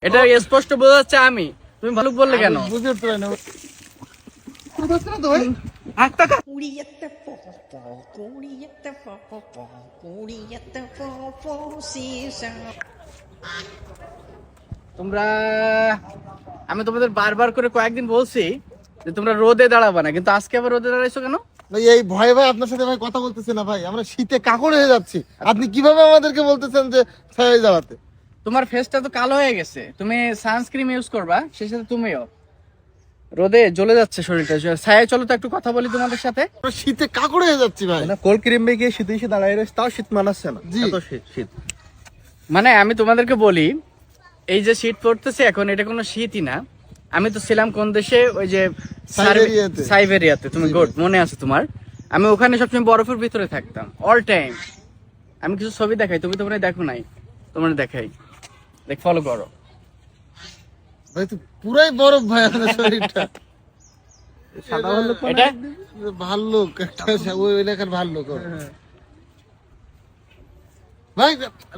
এটা স্পষ্ট বোঝা যাচ্ছে আমি। তুমি ভালুক বললে কেন? বুঝতে পারি না তোমরা, আমি তোমাদের বারবার করে কয়েকদিন বলছি যে তোমরা রোদে দাঁড়াবা না, কিন্তু আজকে আবার রোদে দাঁড়াইছো কেন? ভাই। এই ভয় ভাই আপনার সাথে ভাই কথা বলতেছি না ভাই, আমরা শীতে কাকড় হয়ে যাচ্ছি। আপনি কিভাবে আমাদেরকে বলতেছেন যে ছায়ায় দাঁড়াতে? তোমার ফেসটা তো কালো হয়ে গেছে, তুমি সানস্ক্রিন ইউজ করবা, সেই সাথে তুমিও রোদে জ্বলে যাচ্ছে শরীরটা। ছায়ায় চলো তো একটু কথা বলি তোমাদের সাথে। আমরা শীতে কাকড় হয়ে যাচ্ছি ভাই। না কোল্ড ক্রিম মেখে শীতে এসে দাঁড়ায় রয়েছে, তাও শীত মানাচ্ছে না। জি। এত শীত মানে আমি তোমাদেরকে বলি, এই যে শীত পড়তেছে এখন, এটা কোনো শীতই না। আমি তো ছিলাম কোন দেশে, ওই যে সাইবেরিয়াতে। সাইবেরিয়াতে। তুমি গুড, মনে আছে তোমার? আমি ওখানে সবসময় বরফের ভিতরে থাকতাম অল টাইম। আমি কিছু ছবি দেখাই, তুমি তো মনে হয় দেখো নাই, তোমার দেখাই, দেখ, ফলো করো। ভাই তো পুরাই বরফ ভাই আপনার শরীরটা। সাদা ভাল্লুক এটা ভাল্লুক একটা, ওই এলাকার ভাল্লুক ও। ভাই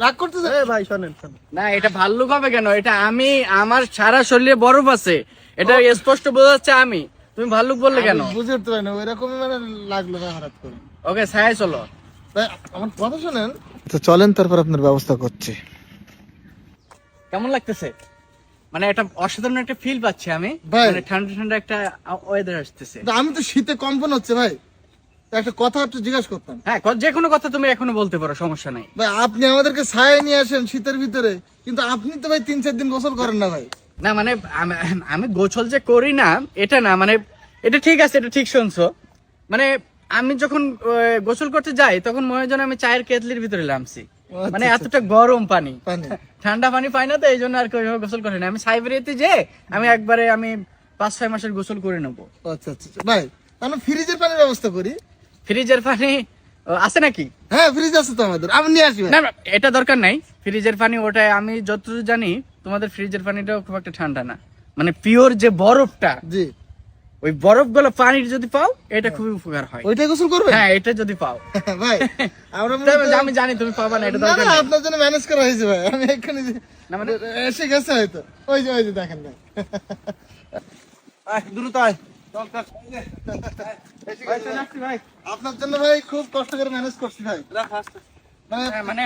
রাগ করতেছে? ভাই শোনেন শোনেন, না, এটা ভাল্লুক হবে কেন? এটা আমি, আমার সারা শরীরে বরফ আছে, এটা স্পষ্ট বোঝা যাচ্ছে আমি। তুমি ভাল্লুক বললে কেন? আমি বুঝে উঠতে পারি না, ওইরকমই মানে লাগলো ভাই হঠাৎ করে। ওকে, ছায়া চলো। ভাই আমার কথা শোনেন তো, চলেন তারপর আপনার ব্যবস্থা করছি। কেমন লাগতেছে? মানে একটা অসাধারণ একটা ফিল পাচ্ছি আমি, ভাই। মানে ঠান্ডা ঠান্ডা একটা ওয়েদার আসতেছে। তো আমি তো শীতে কম্পন হচ্ছে ভাই, তো একটা কথা একটু জিজ্ঞাসা করতাম। হ্যাঁ, যে কোনো কথা তুমি এখনো বলতে পারো, সমস্যা নাই। ভাই আপনি আমাদেরকে ছায়া নিয়ে আসেন শীতের ভিতরে, কিন্তু আপনি তো ভাই 3-4 দিন গোসল করেন না ভাই। না মানে আমি গোসল যে করি না এটা না, মানে এটা ঠিক আছে, এটা ঠিক শুনছো। মানে আমি যখন গোসল করতে যাই তখন মনে হয় যেন আমি চায়ের কেতলির ভিতরে নামছি। আচ্ছা, মানে এতটা গরম পানি, পানি। ঠান্ডা পানি পাই না, তো এই জন্য আর কি ওইভাবে গোসল করি না। আমি সাইবেরিয়াতে যে আমি একবারে 5-6 মাসের গোসল করে নেবো। আচ্ছা আচ্ছা ভাই, তাহলে ফ্রিজের পানির ব্যবস্থা করি। ফ্রিজের পানি আছে নাকি? হ্যাঁ ফ্রিজ আছে তো আমাদের, আমি নিয়ে আসি ভাই। না না, এটা দরকার নাই ফ্রিজের পানি। ওটা আমি যতদূর জানি তোমাদের ফ্রিজের পানিটাও খুব একটা ঠান্ডা না, মানে পিওর যে বরফটা, জি, ওই বরফ গুলো পানির যদি পাও এটা খুবই উপকার হয়। ওইটাই গোসল করবে? হ্যাঁ, এটা যদি পাও। ভাই আমরা আমি জানি তুমি পাবা না, এটা না দরকার না, নেই। আপনার জন্য ম্যানেজ করা হয়েছে ভাই, আমি এক্ষুনি না মানে এসে গেছে হয়তো। ওই যে দেখেন ভাই, দ্রুত আয়। এসে গেছে ভাই। আপনার জন্য ভাই খুব কষ্ট করে ম্যানেজ করছি ভাই। মানে মানে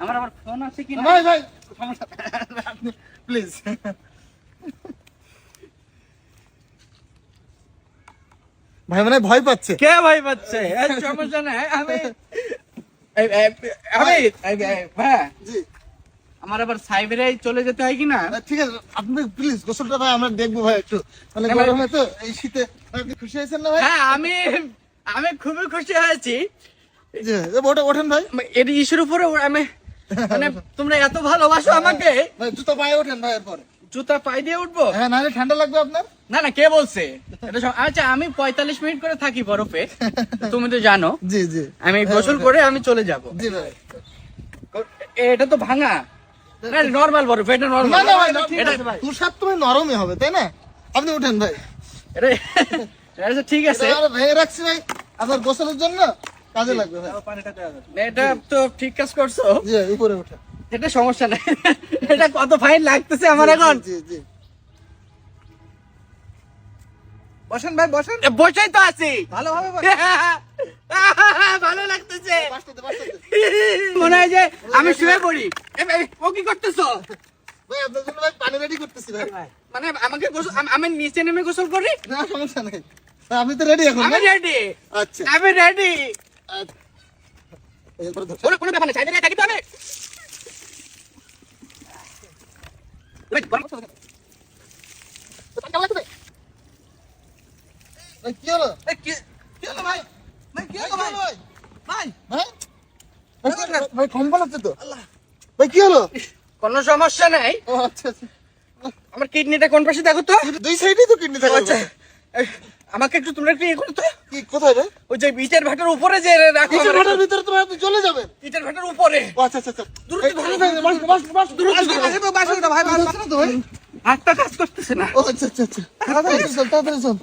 আমার আবার ফোন আছে কি না? ভাই ভাই সমস্যা প্লিজ। ভাই মানে ভয় পাচ্ছে। কে ভয় পাচ্ছে? সমস্যা নাই, আমি হ্যাঁ, জি আমার আবার সাইবেরিয়ায় চলে যেতে হয় কি না? ঠিক আছে, আপনি প্লিজ গোসলটা ভাই আমরা দেখবো ভাই একটু, মানে না, ভাই। গরমে তো এই শীতে। আপনি খুশি হয়েছেন না ভাই? হ্যাঁ, আমি খুবই খুশি হয়েছি। জি ওঠেন ভাই। এর ইস্যুর উপরে আমি, মানে তোমরা এত ভালোবাসো আমাকে। ভাই জুতো পায়ে ওঠেন ভাই, এরপরে জুতা পাই দিয়ে উঠবো? হ্যাঁ নাহলে ঠান্ডা লাগবে আপনার। না না, কে বলছে? আচ্ছা, আমি 45 মিনিট করে থাকি বরফে, তুমি তো জানো। জি জি আমি গোসল করে আমি চলে যাব। জি ভাই। এটা তো ভাঙা না, নরমাল বরফ, এটা না নরমাল। না ভাই, ঠিক এটা আছে ভাই, তুষার তো ভাই নরমই হবে তাই না? আপনি উঠেন ভাই। এটা ঠিক আছে, এটা আমরা ভেঙে রাখছি ভাই আপনার গোসলের জন্য, কাজে লাগবে ভাই। এটা তো ঠিক কাজ করছো। জি উপরে উঠে। এটা সমস্যা নাই। এটা কত ফাইন লাগতেছে আমার এখন। জি জি বসেন ভাই বসেন, বসেই তো আছি, ভালোভাবে ভালো লাগতেছে। বাসটাতে মনে হয় যে আমি শুয়ে পড়ি। ও কি করতেছো? ভাই আপনার জন্য ভাই পানি রেডি করতেছি ভাই। মানে আমাকে আমি নিচে নেমে গোসল করি? না সমস্যা নেই, আপনি তো রেডি এখন আমি না? রেডি, আচ্ছা আমি রেডি। এরপরে ধরছেন। কোনো ব্যাপার নেই, সাইডে থাকি তো আমি। ভাই কি হলো? কি হলো ভাই? ভাই কি হলো ভাই? ভাই ভাই ভাই ভাই কম্বল হচ্ছে তো। ভাই কি হলো? কোনো সমস্যা নাই। ও আচ্ছা আচ্ছা, আমার কিডনিটা কোন পাশে দেখো তো। দুই সাইডেই তো কিডনি থাকে। আচ্ছা, আমাকে একটু তোমরা একটু ইয়ে করো তো। কি কোথায় ভাই? ওই যে ইটের ভাটার উপরে যে রাখো, কিসের ভাটার ভিতরে তো ভাই আপনি চলে যাবেন। ইটের ভাটার উপরে। ও আচ্ছা আচ্ছা আচ্ছা, দ্রুত এই, ধরো, ভাই, বাস বাস বাস দ্রুত বাসে তো ভাই, বাসে তো ভাই। তো ভাই। হাতটা কাজ করতেছে না। ও আচ্ছা আচ্ছা আচ্ছা, তাড়াতাড়ি চল তাড়াতাড়ি চল।